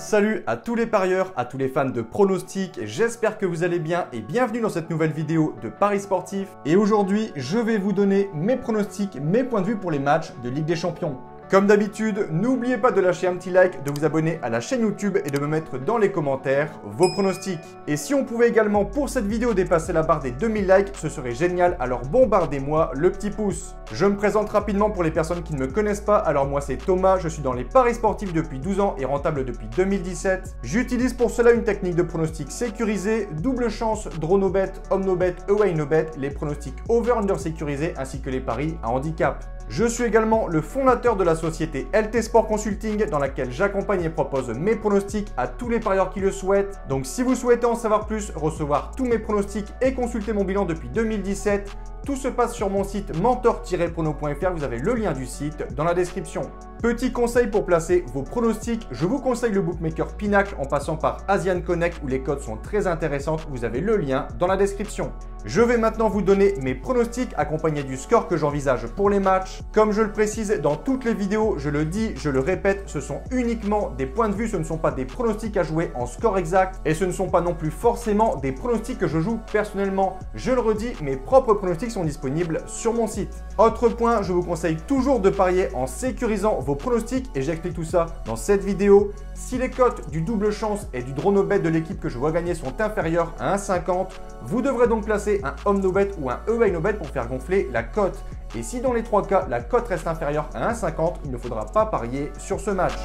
Salut à tous les parieurs, à tous les fans de pronostics, j'espère que vous allez bien et bienvenue dans cette nouvelle vidéo de Paris Sportif. Et aujourd'hui, je vais vous donner mes pronostics, mes points de vue pour les matchs de Ligue des Champions. Comme d'habitude, n'oubliez pas de lâcher un petit like, de vous abonner à la chaîne YouTube et de me mettre dans les commentaires vos pronostics. Et si on pouvait également pour cette vidéo dépasser la barre des 2000 likes, ce serait génial, alors bombardez-moi le petit pouce. Je me présente rapidement pour les personnes qui ne me connaissent pas, alors moi c'est Thomas, je suis dans les paris sportifs depuis 12 ans et rentable depuis 2017. J'utilise pour cela une technique de pronostic sécurisé, double chance, draw no bet, home no bet, away no bet, les pronostics over-under sécurisés ainsi que les paris à handicap. Je suis également le fondateur de la société LT Sport Consulting dans laquelle j'accompagne et propose mes pronostics à tous les parieurs qui le souhaitent. Donc si vous souhaitez en savoir plus, recevoir tous mes pronostics et consulter mon bilan depuis 2017, tout se passe sur mon site mentor-prono.fr, vous avez le lien du site dans la description. Petit conseil pour placer vos pronostics, je vous conseille le bookmaker Pinacle en passant par Asian Connect où les codes sont très intéressantes, vous avez le lien dans la description. Je vais maintenant vous donner mes pronostics accompagnés du score que j'envisage pour les matchs. Comme je le précise dans toutes les vidéos, je le dis, je le répète, ce sont uniquement des points de vue, ce ne sont pas des pronostics à jouer en score exact et ce ne sont pas non plus forcément des pronostics que je joue personnellement. Je le redis, mes propres pronostics sont disponibles sur mon site. Autre point, je vous conseille toujours de parier en sécurisant vos pronostics et j'explique tout ça dans cette vidéo. Si les cotes du double chance et du draw no bet de l'équipe que je vois gagner sont inférieures à 1,50, vous devrez donc placer un home no bet ou un away no bet pour faire gonfler la cote. Et si dans les trois cas, la cote reste inférieure à 1,50, il ne faudra pas parier sur ce match.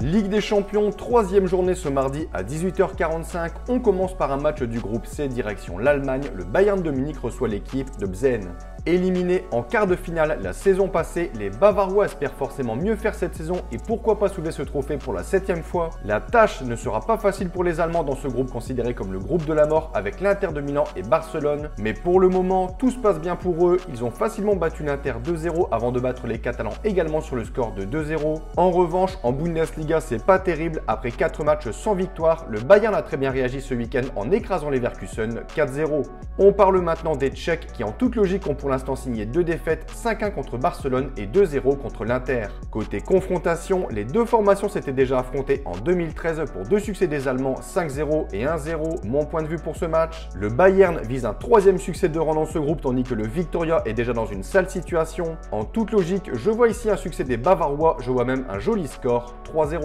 Ligue des Champions, troisième journée ce mardi à 18h45. On commence par un match du groupe C direction l'Allemagne. Le Bayern de Munich reçoit l'équipe de Bzen. Éliminés en quart de finale la saison passée, les Bavarois espèrent forcément mieux faire cette saison et pourquoi pas soulever ce trophée pour la 7e fois. La tâche ne sera pas facile pour les Allemands dans ce groupe considéré comme le groupe de la mort avec l'Inter de Milan et Barcelone. Mais pour le moment, tout se passe bien pour eux. Ils ont facilement battu l'Inter 2-0 avant de battre les Catalans également sur le score de 2-0. En revanche, en Bundesliga, c'est pas terrible. Après 4 matchs sans victoire, le Bayern a très bien réagi ce week-end en écrasant les Leverkusen 4-0. On parle maintenant des Tchèques qui en toute logique ont pour l'instant signé 2 défaites, 5-1 contre Barcelone et 2-0 contre l'Inter. Côté confrontation, les deux formations s'étaient déjà affrontées en 2013 pour 2 succès des Allemands 5-0 et 1-0. Mon point de vue pour ce match, le Bayern vise un 3e succès de rang dans ce groupe tandis que le Victoria est déjà dans une sale situation. En toute logique, je vois ici un succès des Bavarois, je vois même un joli score 3-0.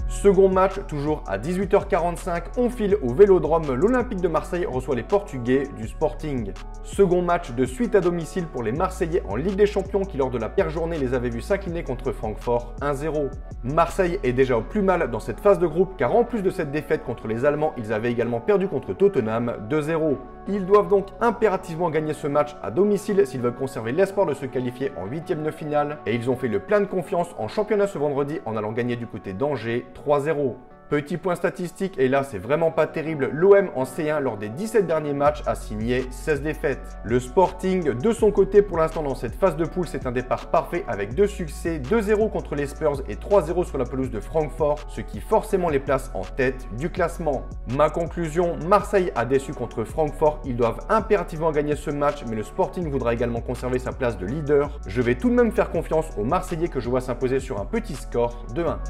Second match, toujours à 18h45, on file au Vélodrome. L'Olympique de Marseille reçoit les Portugais du Sporting. Second match de suite à domicile pour les Marseillais en Ligue des Champions qui lors de la pire journée les avaient vus s'incliner contre Francfort 1-0. Marseille est déjà au plus mal dans cette phase de groupe car en plus de cette défaite contre les Allemands, ils avaient également perdu contre Tottenham 2-0. Ils doivent donc impérativement gagner ce match à domicile s'ils veulent conserver l'espoir de se qualifier en 8e de finale et ils ont fait le plein de confiance en championnat ce vendredi en allant gagner du côté d'Angers 3-0. Petit point statistique, et là c'est vraiment pas terrible, l'OM en C1 lors des 17 derniers matchs a signé 16 défaites. Le Sporting de son côté pour l'instant dans cette phase de poule c'est un départ parfait avec 2 succès, 2-0 contre les Spurs et 3-0 sur la pelouse de Francfort, ce qui forcément les place en tête du classement. Ma conclusion, Marseille a déçu contre Francfort, ils doivent impérativement gagner ce match mais le Sporting voudra également conserver sa place de leader. Je vais tout de même faire confiance aux Marseillais que je vois s'imposer sur un petit score de 1.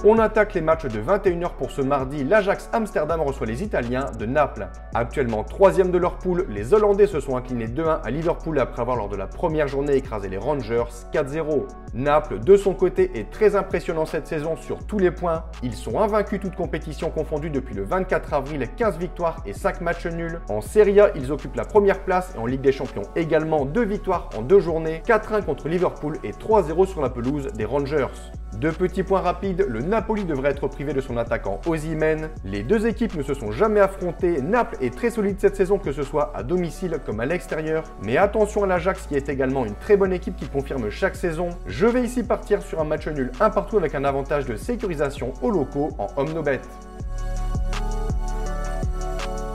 On attaque les matchs de 21h pour ce mardi. L'Ajax Amsterdam reçoit les Italiens de Naples. Actuellement 3e de leur poule, les Hollandais se sont inclinés 2-1 à Liverpool après avoir lors de la première journée écrasé les Rangers 4-0. Naples de son côté est très impressionnant cette saison sur tous les points. Ils sont invaincus toutes compétitions confondues depuis le 24 avril, 15 victoires et 5 matchs nuls. En Serie A, ils occupent la première place et en Ligue des Champions également 2 victoires en 2 journées, 4-1 contre Liverpool et 3-0 sur la pelouse des Rangers. Deux petits points rapides, le Napoli devrait être privé de son attaquant Osimhen. Les deux équipes ne se sont jamais affrontées. Naples est très solide cette saison que ce soit à domicile comme à l'extérieur. Mais attention à l'Ajax qui est également une très bonne équipe qui confirme chaque saison. Je vais ici partir sur un match nul 1 partout avec un avantage de sécurisation aux locaux en home no bet.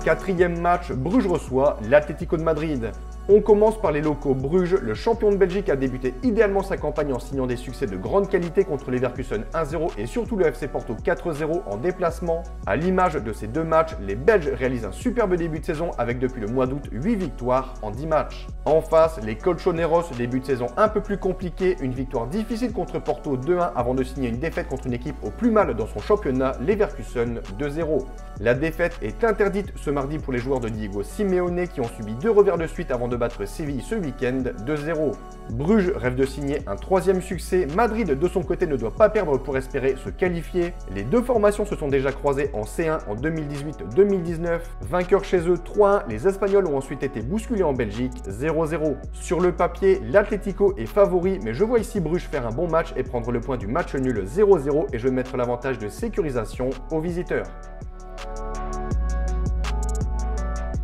Quatrième match, Bruges reçoit l'Atlético de Madrid. On commence par les locaux Bruges. Le champion de Belgique a débuté idéalement sa campagne en signant des succès de grande qualité contre Leverkusen 1-0 et surtout le FC Porto 4-0 en déplacement. À l'image de ces deux matchs, les Belges réalisent un superbe début de saison avec depuis le mois d'août 8 victoires en 10 matchs. En face, les Colchoneros, début de saison un peu plus compliqué, une victoire difficile contre Porto 2-1 avant de signer une défaite contre une équipe au plus mal dans son championnat, Leverkusen 2-0. La défaite est interdite ce mardi pour les joueurs de Diego Simeone qui ont subi 2 revers de suite avant de battre Séville ce week-end 2-0. Bruges rêve de signer un 3e succès. Madrid de son côté ne doit pas perdre pour espérer se qualifier. Les deux formations se sont déjà croisées en C1 en 2018-2019. Vainqueurs chez eux 3-1, les Espagnols ont ensuite été bousculés en Belgique 0-0. Sur le papier, l'Atlético est favori, mais je vois ici Bruges faire un bon match et prendre le point du match nul 0-0 et je vais mettre l'avantage de sécurisation aux visiteurs.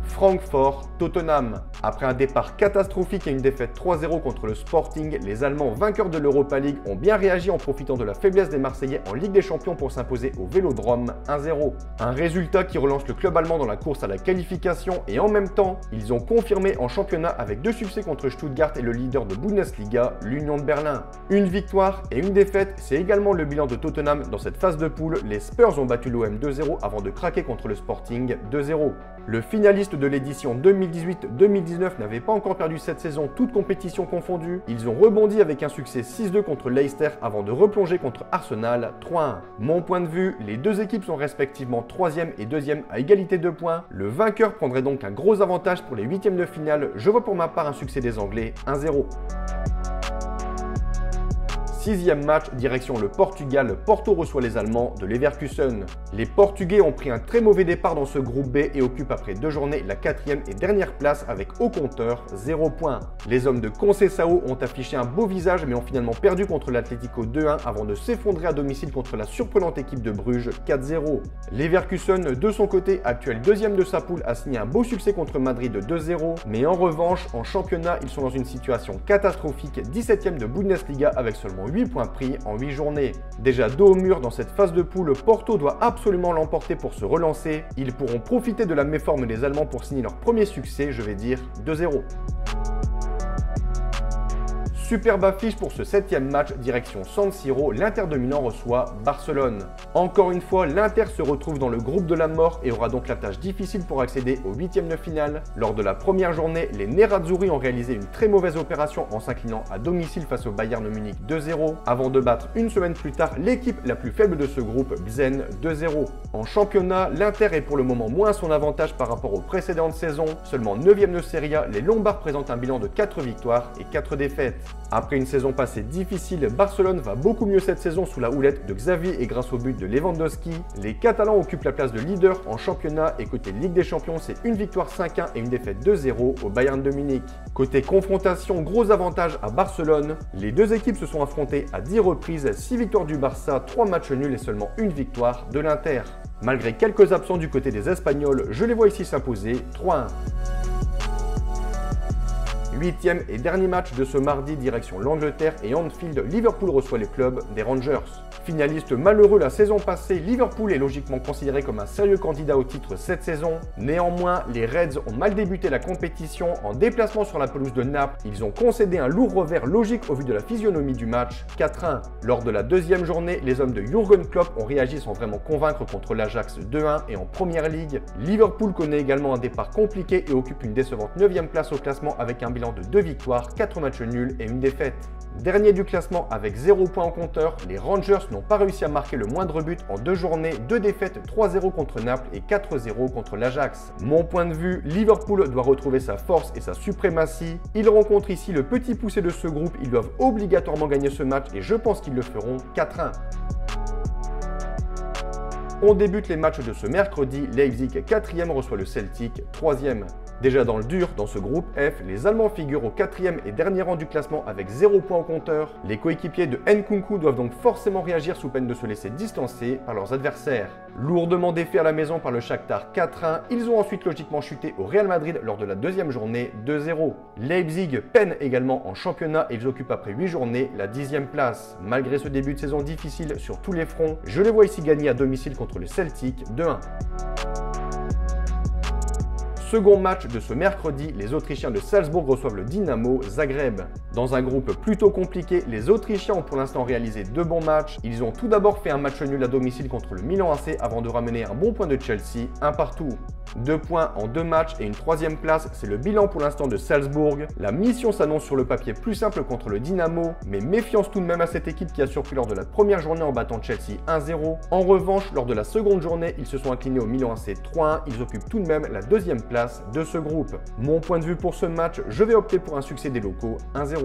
Francfort-Tottenham. Après un départ catastrophique et une défaite 3-0 contre le Sporting, les Allemands vainqueurs de l'Europa League ont bien réagi en profitant de la faiblesse des Marseillais en Ligue des Champions pour s'imposer au Vélodrome 1-0. Un résultat qui relance le club allemand dans la course à la qualification et en même temps, ils ont confirmé en championnat avec 2 succès contre Stuttgart et le leader de Bundesliga, l'Union de Berlin. Une victoire et une défaite, c'est également le bilan de Tottenham dans cette phase de poule. Les Spurs ont battu l'OM 2-0 avant de craquer contre le Sporting 2-0. Le finaliste de l'édition 2018-2019 n'avait pas encore perdu cette saison, toutes compétitions confondues. Ils ont rebondi avec un succès 6-2 contre Leicester avant de replonger contre Arsenal 3-1. Mon point de vue, les deux équipes sont respectivement 3e et 2e à égalité de points. Le vainqueur prendrait donc un gros avantage pour les 8e de finale. Je vois pour ma part un succès des Anglais 1-0. 6e match, direction le Portugal, Porto reçoit les Allemands de Leverkusen. Les Portugais ont pris un très mauvais départ dans ce groupe B et occupent après 2 journées la 4e et dernière place avec au compteur 0 points. Les hommes de Conceição ont affiché un beau visage mais ont finalement perdu contre l'Atlético 2-1 avant de s'effondrer à domicile contre la surprenante équipe de Bruges 4-0. Leverkusen, de son côté, actuel 2e de sa poule, a signé un beau succès contre Madrid 2-0, mais en revanche, en championnat, ils sont dans une situation catastrophique, 17e de Bundesliga avec seulement 8 points pris en 8 journées. Déjà dos au mur dans cette phase de poule, Porto doit absolument l'emporter pour se relancer. Ils pourront profiter de la méforme des Allemands pour signer leur premier succès, je vais dire 2-0. Superbe affiche pour ce 7e match, direction San Siro, l'Inter de Milan reçoit Barcelone. Encore une fois, l'Inter se retrouve dans le groupe de la mort et aura donc la tâche difficile pour accéder aux 8e de finale. Lors de la première journée, les Nerazzurri ont réalisé une très mauvaise opération en s'inclinant à domicile face au Bayern Munich 2-0, avant de battre une semaine plus tard l'équipe la plus faible de ce groupe, Bzen 2-0. En championnat, l'Inter est pour le moment moins à son avantage par rapport aux précédentes saisons. Seulement 9e de Serie A, les Lombards présentent un bilan de 4 victoires et 4 défaites. Après une saison passée difficile, Barcelone va beaucoup mieux cette saison sous la houlette de Xavi et grâce au but de Lewandowski. Les Catalans occupent la place de leader en championnat et côté Ligue des Champions, c'est une victoire 5-1 et une défaite 2-0 au Bayern de Munich. Côté confrontation, gros avantage à Barcelone. Les deux équipes se sont affrontées à 10 reprises, 6 victoires du Barça, 3 matchs nuls et seulement une victoire de l'Inter. Malgré quelques absents du côté des Espagnols, je les vois ici s'imposer 3-1. 8e et dernier match de ce mardi, direction l'Angleterre et Anfield, Liverpool reçoit les clubs des Rangers. Finaliste malheureux la saison passée, Liverpool est logiquement considéré comme un sérieux candidat au titre cette saison. Néanmoins, les Reds ont mal débuté la compétition. En déplacement sur la pelouse de Naples, ils ont concédé un lourd revers logique au vu de la physionomie du match, 4-1. Lors de la deuxième journée, les hommes de Jürgen Klopp ont réagi sans vraiment convaincre contre l'Ajax 2-1 et en Première Ligue. Liverpool connaît également un départ compliqué et occupe une décevante 9e place au classement avec un bilan de 2 victoires, 4 matchs nuls et une défaite. Dernier du classement avec 0 points au compteur, les Rangers n'ont pas réussi à marquer le moindre but en 2 journées, 2 défaites, 3-0 contre Naples et 4-0 contre l'Ajax. Mon point de vue, Liverpool doit retrouver sa force et sa suprématie. Ils rencontrent ici le petit poussé de ce groupe, ils doivent obligatoirement gagner ce match et je pense qu'ils le feront 4-1. On débute les matchs de ce mercredi, Leipzig 4e reçoit le Celtic 3e. Déjà dans le dur, dans ce groupe F, les Allemands figurent au 4e et dernier rang du classement avec 0 points au compteur. Les coéquipiers de Nkunku doivent donc forcément réagir sous peine de se laisser distancer par leurs adversaires. Lourdement défaits à la maison par le Shakhtar 4-1, ils ont ensuite logiquement chuté au Real Madrid lors de la deuxième journée 2-0. Leipzig peine également en championnat et ils occupent après 8 journées la 10e place. Malgré ce début de saison difficile sur tous les fronts, je les vois ici gagner à domicile contre le Celtic 2-1. Second match de ce mercredi, les Autrichiens de Salzbourg reçoivent le Dynamo Zagreb. Dans un groupe plutôt compliqué, les Autrichiens ont pour l'instant réalisé 2 bons matchs. Ils ont tout d'abord fait un match nul à domicile contre le Milan AC avant de ramener un bon point de Chelsea, 1 partout. 2 points en 2 matchs et une 3e place, c'est le bilan pour l'instant de Salzbourg. La mission s'annonce sur le papier plus simple contre le Dynamo, mais méfiance tout de même à cette équipe qui a surpris lors de la première journée en battant Chelsea 1-0. En revanche, lors de la seconde journée, ils se sont inclinés au Milan AC 3-1. Ils occupent tout de même la 2e place de ce groupe. Mon point de vue pour ce match, je vais opter pour un succès des locaux 1-0.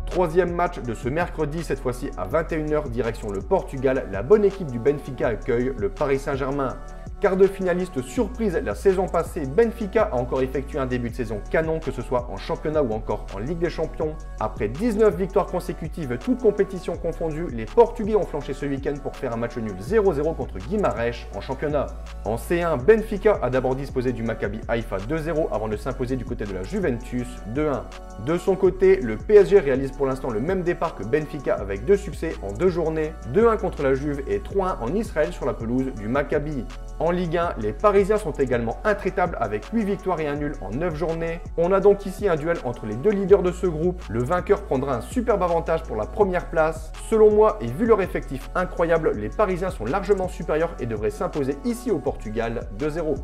Troisième match de ce mercredi, cette fois-ci à 21 h, direction le Portugal. La bonne équipe du Benfica accueille le Paris Saint-Germain. Quart de finaliste surprise la saison passée, Benfica a encore effectué un début de saison canon, que ce soit en championnat ou encore en Ligue des Champions. Après 19 victoires consécutives, toutes compétitions confondues, les Portugais ont flanché ce week-end pour faire un match nul 0-0 contre Guimarães en championnat. En C1, Benfica a d'abord disposé du Maccabi Haïfa 2-0 avant de s'imposer du côté de la Juventus 2-1. De son côté, le PSG réalise pour l'instant le même départ que Benfica avec 2 succès en 2 journées, 2-1 contre la Juve et 3-1 en Israël sur la pelouse du Maccabi. En Ligue 1, les Parisiens sont également intraitables avec 8 victoires et un nul en 9 journées. On a donc ici un duel entre les 2 leaders de ce groupe. Le vainqueur prendra un superbe avantage pour la première place. Selon moi, et vu leur effectif incroyable, les Parisiens sont largement supérieurs et devraient s'imposer ici au Portugal 2-0.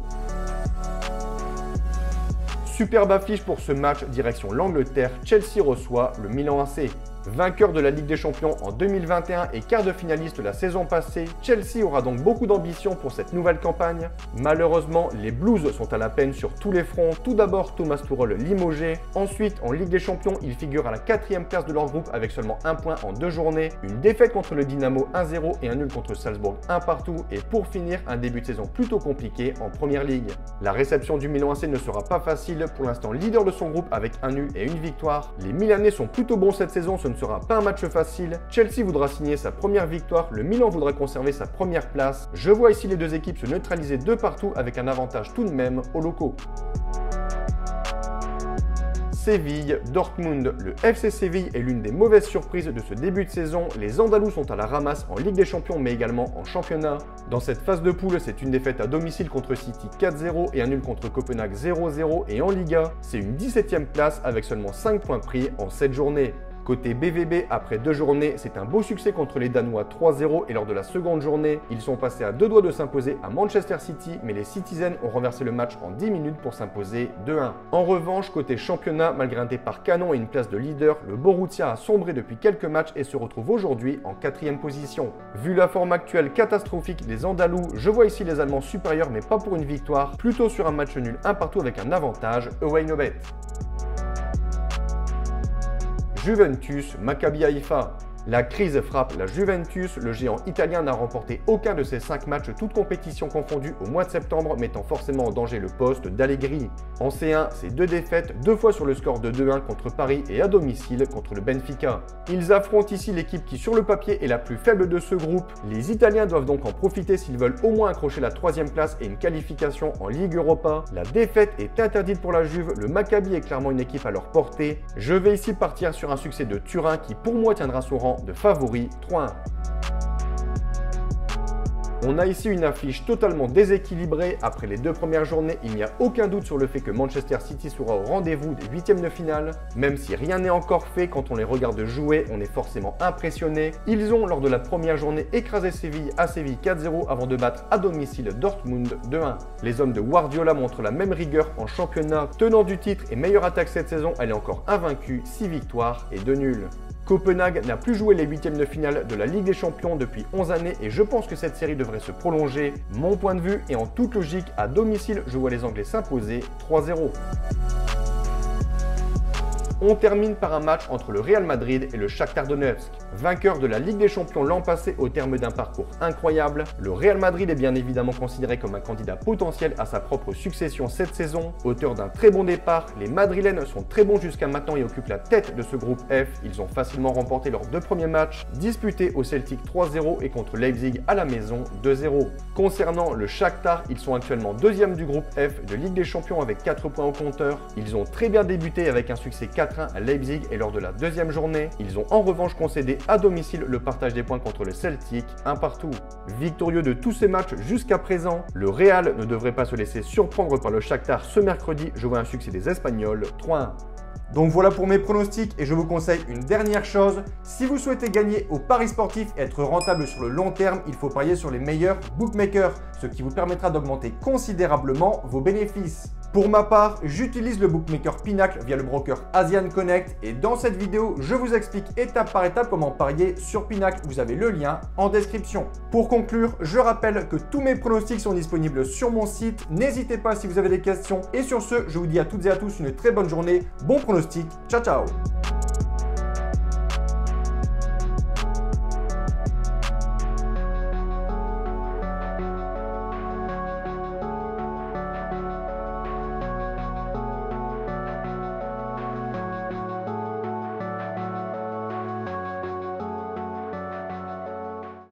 Superbe affiche pour ce match, direction l'Angleterre, Chelsea reçoit le Milan AC. Vainqueur de la Ligue des Champions en 2021 et quart de finaliste la saison passée, Chelsea aura donc beaucoup d'ambition pour cette nouvelle campagne. Malheureusement, les Blues sont à la peine sur tous les fronts. Tout d'abord, Thomas Tuchel limogé. Ensuite, en Ligue des Champions, ils figurent à la 4e place de leur groupe avec seulement 1 point en 2 journées. Une défaite contre le Dynamo 1-0 et un nul contre Salzbourg 1 partout. Et pour finir, un début de saison plutôt compliqué en Première Ligue. La réception du Milan AC ne sera pas facile. Pour l'instant, leader de son groupe avec un nul et une victoire. Les Milanais sont plutôt bons cette saison, ce ne sera pas un match facile. Chelsea voudra signer sa première victoire, le Milan voudra conserver sa première place. Je vois ici les deux équipes se neutraliser de partout avec un avantage tout de même aux locaux. Séville, Dortmund. Le FC Séville est l'une des mauvaises surprises de ce début de saison. Les Andalous sont à la ramasse en Ligue des Champions mais également en championnat. Dans cette phase de poule, c'est une défaite à domicile contre City 4-0 et un nul contre Copenhague 0-0. Et en Liga, c'est une 17e place avec seulement 5 points pris en 7 journées. Côté BVB, après 2 journées, c'est un beau succès contre les Danois 3-0 et lors de la seconde journée, ils sont passés à 2 doigts de s'imposer à Manchester City, mais les Citizens ont renversé le match en 10 minutes pour s'imposer 2-1. En revanche, côté championnat, malgré un départ canon et une place de leader, le Borussia a sombré depuis quelques matchs et se retrouve aujourd'hui en 4e position. Vu la forme actuelle catastrophique des Andalous, je vois ici les Allemands supérieurs mais pas pour une victoire, plutôt sur un match nul 1 partout avec un avantage away no bet. Juventus, Maccabi Haïfa. La crise frappe la Juventus, le géant italien n'a remporté aucun de ses 5 matchs, toutes compétitions confondues au mois de septembre, mettant forcément en danger le poste d'Allegri. En C1, c'est 2 défaites, 2 fois sur le score de 2-1 contre Paris et à domicile contre le Benfica. Ils affrontent ici l'équipe qui sur le papier est la plus faible de ce groupe. Les Italiens doivent donc en profiter s'ils veulent au moins accrocher la 3e place et une qualification en Ligue Europa. La défaite est interdite pour la Juve, le Maccabi est clairement une équipe à leur portée. Je vais ici partir sur un succès de Turin qui pour moi tiendra son rang de favori 3-1. On a ici une affiche totalement déséquilibrée. Après les 2 premières journées, il n'y a aucun doute sur le fait que Manchester City sera au rendez-vous des 8e de finale. Même si rien n'est encore fait, quand on les regarde jouer, on est forcément impressionné. Ils ont, lors de la première journée, écrasé Séville à Séville 4-0 avant de battre à domicile Dortmund 2-1. Les hommes de Guardiola montrent la même rigueur en championnat. Tenant du titre et meilleure attaque cette saison, elle est encore invaincue, 6 victoires et 2 nuls. Copenhague n'a plus joué les 8e de finale de la Ligue des Champions depuis 11 années et je pense que cette série devrait se prolonger. Mon point de vue est en toute logique, à domicile, je vois les Anglais s'imposer 3-0. On termine par un match entre le Real Madrid et le Shakhtar Donetsk. Vainqueur de la Ligue des Champions l'an passé au terme d'un parcours incroyable, le Real Madrid est bien évidemment considéré comme un candidat potentiel à sa propre succession cette saison. Auteur d'un très bon départ, les Madrilènes sont très bons jusqu'à maintenant et occupent la tête de ce groupe F. Ils ont facilement remporté leurs 2 premiers matchs, disputés au Celtic 3-0 et contre Leipzig à la maison 2-0. Concernant le Shakhtar, ils sont actuellement 2e du groupe F de Ligue des Champions avec 4 points au compteur. Ils ont très bien débuté avec un succès 4 4-1 à Leipzig et lors de la deuxième journée, ils ont en revanche concédé à domicile le partage des points contre le Celtic, un partout. Victorieux de tous ces matchs jusqu'à présent, le Real ne devrait pas se laisser surprendre par le Shakhtar ce mercredi. Je vois un succès des Espagnols, 3-1. Donc voilà pour mes pronostics et je vous conseille une dernière chose. Si vous souhaitez gagner au paris sportif et être rentable sur le long terme, il faut parier sur les meilleurs bookmakers, ce qui vous permettra d'augmenter considérablement vos bénéfices. Pour ma part, j'utilise le bookmaker Pinacle via le broker Asian Connect et dans cette vidéo, je vous explique étape par étape comment parier sur Pinacle. Vous avez le lien en description. Pour conclure, je rappelle que tous mes pronostics sont disponibles sur mon site. N'hésitez pas si vous avez des questions. Et sur ce, je vous dis à toutes et à tous une très bonne journée. Bon pronostic. Ciao, ciao!